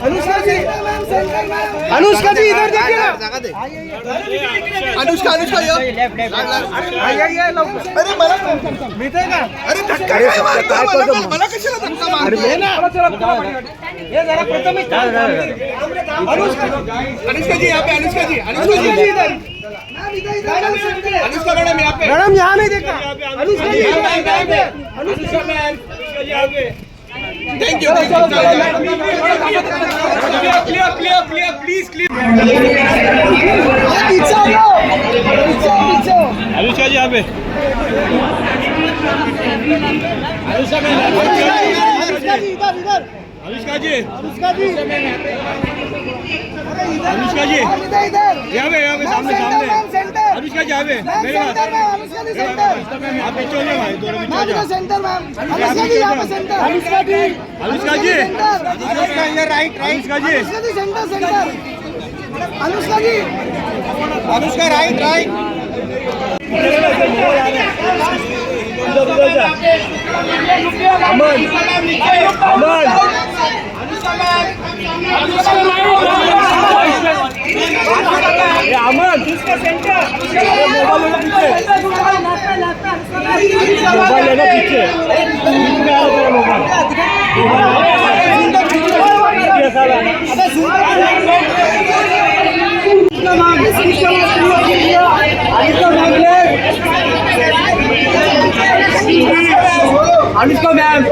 अनुष्का जी, अनुष्का जी इधर देखिए ना। अनुष्का अनुष्का ये अरे मला मिळतंय का? अरे धक्का काय मारतो मला कशाला धक्का मारतो? ये जरा प्रथम अनुष्का जी यहाँ पे, अनुष्का जी इधर, अनुष्का मैडम यहाँ पे, मैडम यहाँ नहीं देखा, अनुष्का जी यहाँ पे, अनुष्का मैम यहाँ पे। Thank you clear please clear. Anushka ji यहाँ पे, अनुष्का जी इधर इधर, अनुष्का जी अनुष्का जी अनुष्का जी यहाँ पे सामने अनुष्का जी यहाँ पे मेरे पास आप पीछे हो भाई, दोनों पीछे हो जाओ। अनुष्का जी अनुष्का जी राइट अनुष्का जी सेंटर अनुष्का जी अनुष्का राइट अमन अमन अमन मोबाइल लेना पीछे Anushka ma'am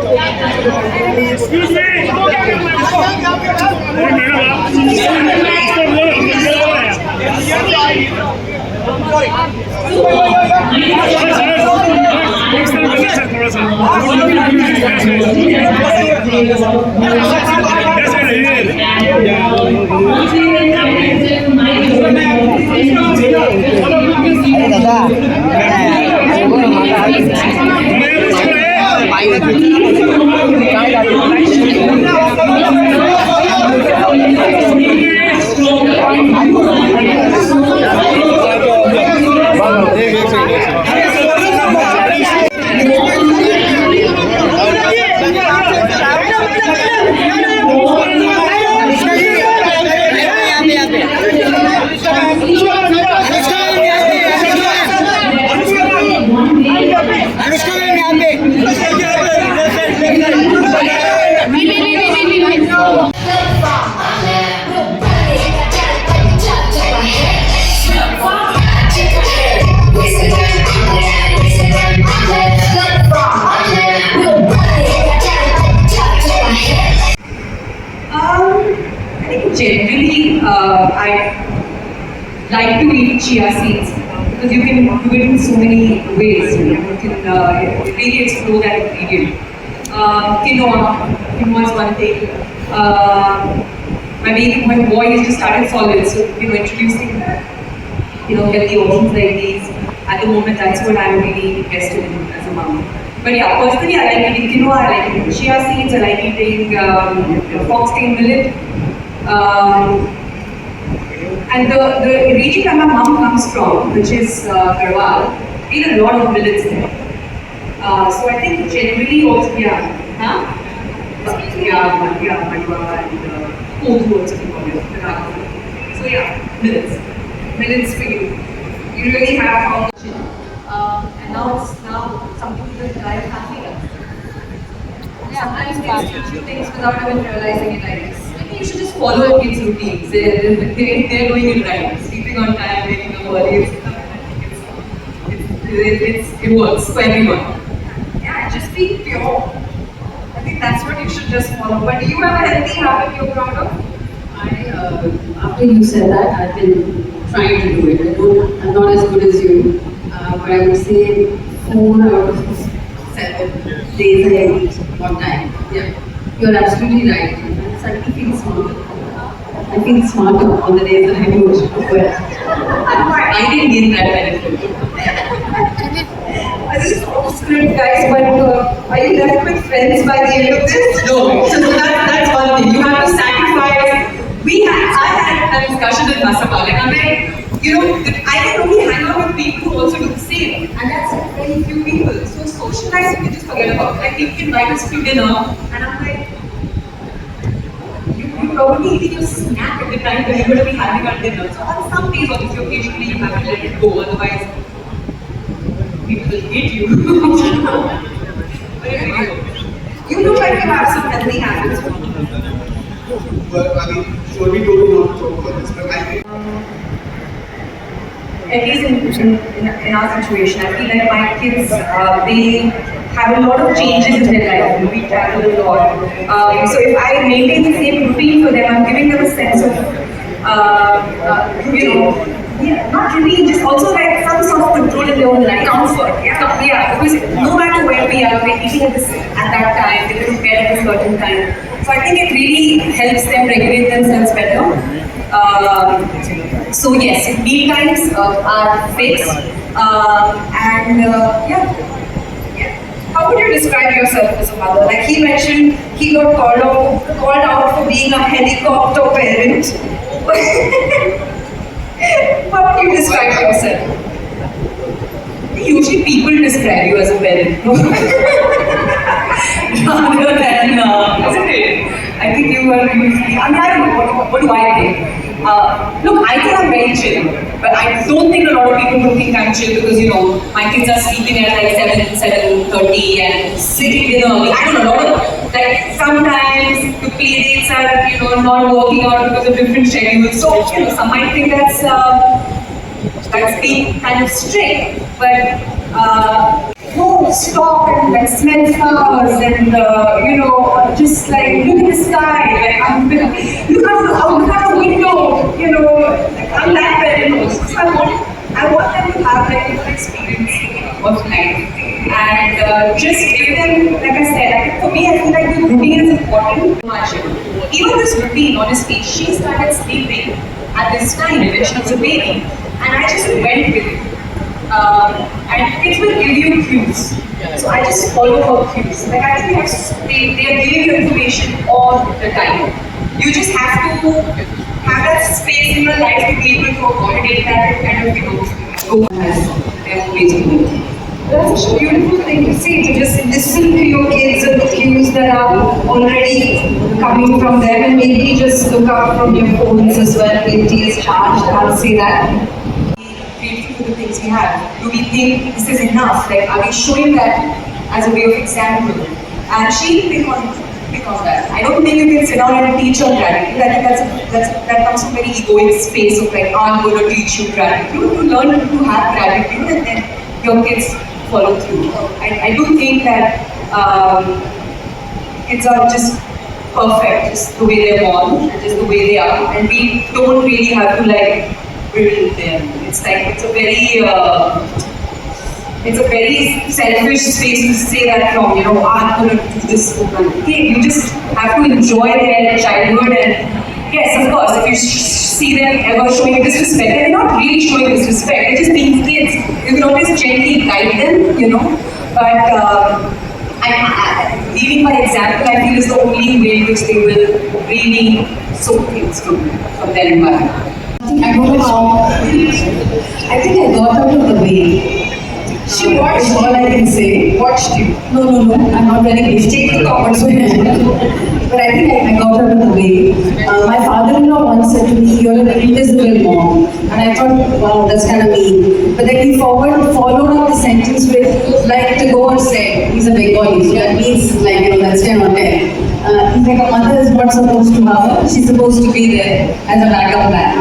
generally I like to eat chia seeds because you can do it in so many ways. You can really explore that ingredient. Quinoa is one thing. My boy has just started solid, so introducing healthy options like these. At the moment, that's what I'm really invested in as a mom. But yeah, personally, I like eating quinoa, I like eating chia seeds, I like eating foxtail millet. And the region where my mom comes from, which is Garhwal, we eat a lot of millets there. So I think generally also, Madhwa and Kodhu also we call it. So yeah, millets for you. You really have foundation. And now it's something that drive happy. Sometimes they do things without even realizing it, I guess. You should just follow kids' routines. They're doing it right. Sleeping on time, waking up early. It works for everyone. Yeah, just be pure. I think that's what you should just follow. But do you have a healthy habit you're proud of? After you said that, I've been trying to do it. I'm not as good as you, but I would say 4 out of 7 days I eat on time. Yeah, you're absolutely right. Suddenly feel smarter. I feel smarter on the days that I do it. But I didn't gain that benefit. This is off script, guys, but are you left with friends by the end of this? No. So that's one thing. You have to sacrifice. I had a discussion with Masapa. Like, I'm like, I can only hang out with people who also do the same. And that's very few people. So socialize, you can just forget about it. Like, people can invite us to dinner. And I'm like, you probably eating your snack at the time when you're going to be having our dinner. So on some days, obviously, occasionally you have to let it go, otherwise people will hate you. But anyway, you look like you have some healthy habits. But I mean, sure we don't know to talk about this, but I think At least in our situation, I feel like my kids, they have a lot of changes in their life. We travel a lot. So if I maintain the same routine for them, I'm giving them a sense of, not routine, just also like some sort of control in their own life. Comfort, yeah. Because no matter where we are, we're eating at that time, they're prepared at a certain time. So I think it really helps them regulate themselves better. So yes, meal times are fixed, How would you describe yourself as a mother? Like he mentioned, he got called out for being a helicopter parent. How would you describe yourself? usually people describe you as a parent. Rather than, isn't it? I think you are usually, I mean, I don't know, what do I think? Look, I think I'm very chill, but I don't think a lot of people would think I'm chill because, you know, my kids are sleeping at like 7:30 and sitting dinner early. I don't know, a lot of, like, sometimes the play dates are, you know, not working out because of different schedules. So, you know, some might think that's being kind of strict, but no, stop and like smell flowers and you know, just like look at the sky, like look out the window, you know, like, I'm that parent. So I want them to have like a good experience of life and just give them, like I said, like, for me I feel like the routine is important. Much. Even this routine, honestly, she started sleeping at this time when she was a baby, and I just went with it. And it will give you cues. So I just follow her cues. Like I think they are giving you information all the time. You just have to have that space in your life to be able to accommodate that and kind of, you know, go as their ways to go. That's such a beautiful thing to see, to just listen to your kids and the cues that are already coming from them, and maybe just look up from your phones as well. If tea is charged, I'll say that. Grateful for the things we have. Do we think this is enough? Like, are we showing that as a way of example? And she pick on that. I don't think you can sit down and teach on gratitude. I think that comes from very egoic space of like, I'm going to teach you gratitude. You learn to have gratitude and then your kids follow through. I do think that kids are just perfect, just the way they're born, just the way they are, and we don't really have to like build them. It's like it's a very selfish space to say that from, you know, I'm going to do this. Okay, you just have to enjoy their childhood, and yes, of course, if you see them ever showing disrespect, they're not really showing disrespect, they're just being kids. You can always gently guide them, you know, but leading by example, I feel, is the only way in which they will really soak things from their environment. I don't know how. I think I got out of the way. She watched, all I can say. Watched you. No, I'm not very big. Take the comments with me. But I think I got out of the way. My father-in-law once said to me, "You're an invisible mom." And I thought, wow, that's kind of mean. But then he followed up the sentence with, like Tagore said, he's a Bengali, so that means, like, you know, that's 10 on 10. He's like, a mother is not supposed to have her, she's supposed to be there as a backup plan.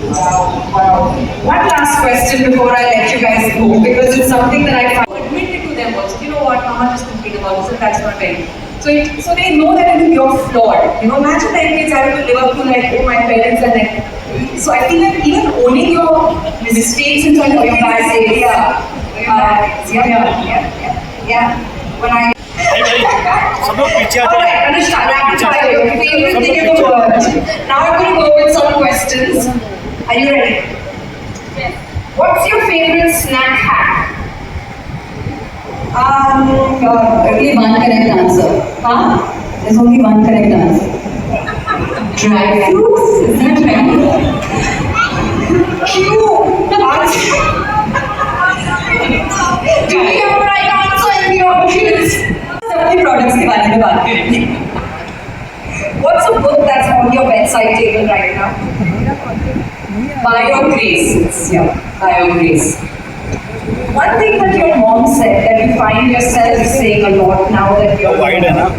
Wow. One last question before I let you guys go, because it's something that I find. Admit it to them also. You know what, Mama just complained about this, and that's not right. So they know that even you're flawed. You know, imagine their kids having to live up to like, oh, my parents are like. So I think that even owning your mistakes in front of your guys, When I. Alright, Anushka, rapid fire. Your favorite thing in the world. Now I'm going to go with some questions. Are you ready? Yes. What's your favorite snack hack? Only one correct answer. Huh? There's only one correct answer. Dry fruits? Is that right? Do we have a right answer in the audience? Products के बारे में बात करेंगे. What's a book that's on your bedside table right now. By your grace. Yeah, by your grace. One thing that your mom said that you find yourself saying a lot now that you're wide enough.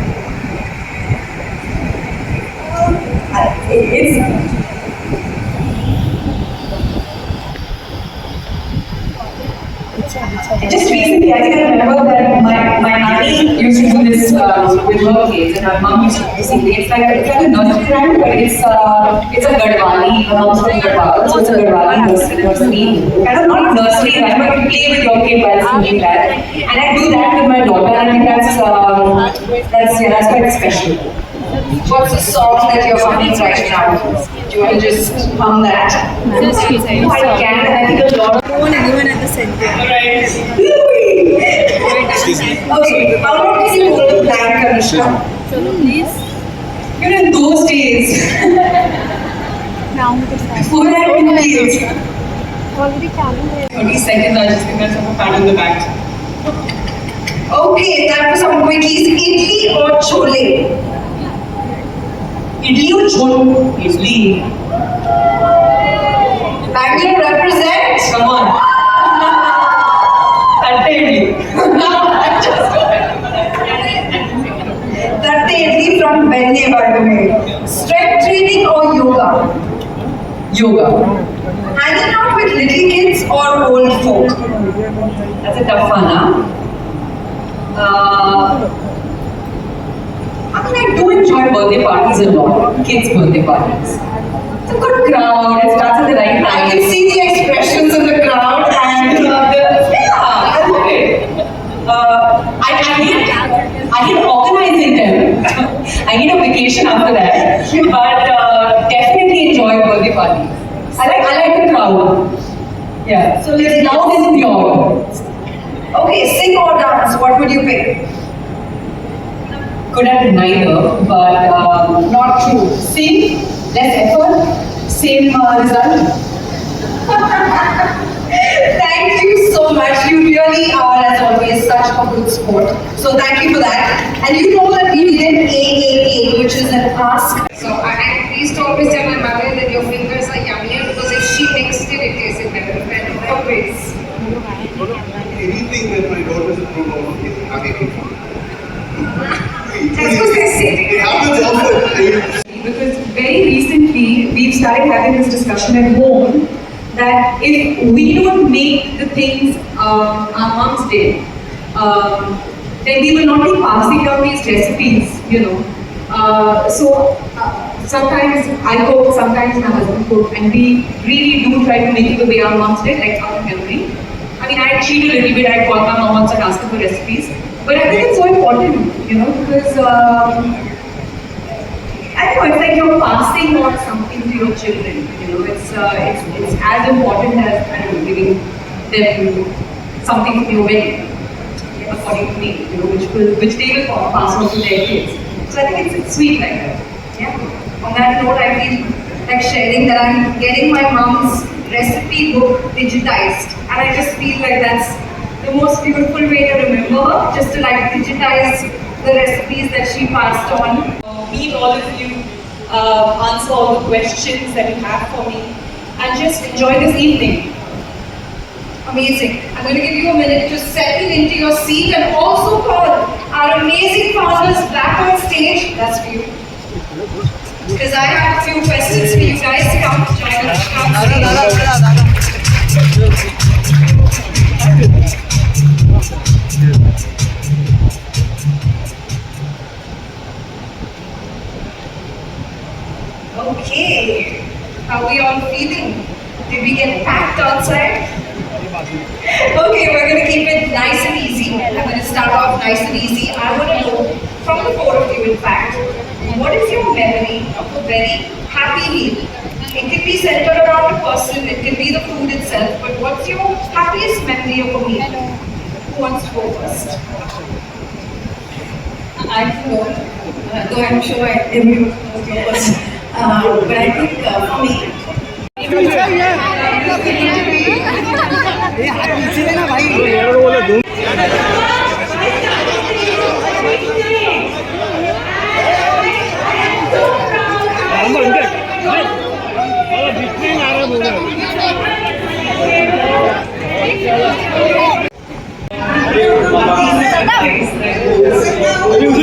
It's just recently, I think I remember that my nanny used to do this with her kids, and my mom used to do this. It's like a nursery rhyme, but it's a Gadwali. My mom's from Gadwal, so it's a Gadwali nursery. Kind of not nursery rhyme, but you play with your kid while singing that. And I do that with my daughter, and I think that's quite special. What's the song that you're humming right now? Do you want to just hum that? No, I can. I think a lot of Everyone at the center. Alright. Okay, how long can you hold the plank, Anushka? So please. You know, in those days, before I had kids, Already calendar. 30 seconds, I just think that's a pat on the back. Okay, time for some quickies. Idli or chole? Idli or chole? Idli. Bangalore represent? Come on. Tatte idli. Tatte idli from Benne, by the way. Strength training or yoga? Yoga. Hanging out with little kids or old folk? That's a tough one, huh? I mean, I do enjoy birthday parties a lot, kids' birthday parties. It's a good crowd, it starts at the right time. I can see the expressions of the crowd and I love it. I hate organizing them. I need a vacation after that. But definitely enjoy birthday parties. I like the crowd. Yeah. So let's now this is pure. Okay, sing or dance, what would you pick? Good at neither, but not true. Sing, less effort, same result. Thank you so much. You really are, as always, such a good sport. So thank you for that. And you know that we did AAA, which is an ask. So I used to always tell my mother that your fingers are yummier because if she mixed it, it tasted better. Always. Anything that my daughters approve of is having fun. That's what they're saying. It happens often. Because very recently we've started having this discussion at home that if we don't make the things our moms did, then we will not be passing down these recipes, you know. Sometimes I cook, sometimes my husband cook, and we really do try to make it the way our moms did, like out of memory. I mean, I cheat a little bit, I call my mom once and ask her for recipes. But I think it's so important, you know, because I don't know, it's like you're passing on something to your children, you know, it's as important as, I don't know, giving them something from your wedding, according to me, you know, which they will pass on to their kids. So I think it's sweet like that. Yeah. On that note, I feel like sharing that I'm getting my mom's recipe book digitized, and I just feel like that's the most beautiful way to remember her, just to like digitize the recipes that she passed on. Meet all of you, answer all the questions that you have for me, and just enjoy this evening. Amazing. I'm going to give you a minute to settle into your seat and also call our amazing partners back on stage. That's for you. Because I have a few questions for you guys to come join us on Okay. How are we all feeling? Did we get packed outside? Okay, we're going to keep it nice and easy. I'm going to start off nice and easy. I want to know from the four of you, in fact, what is your memory of a very happy meal? It can be centered around a person, it can be the food itself, but what's your happiest memory of a meal? Who wants to go first? I can go, though I'm sure everyone knows yours. But I think for me, बीच में आ रहा बोल रहा Nice.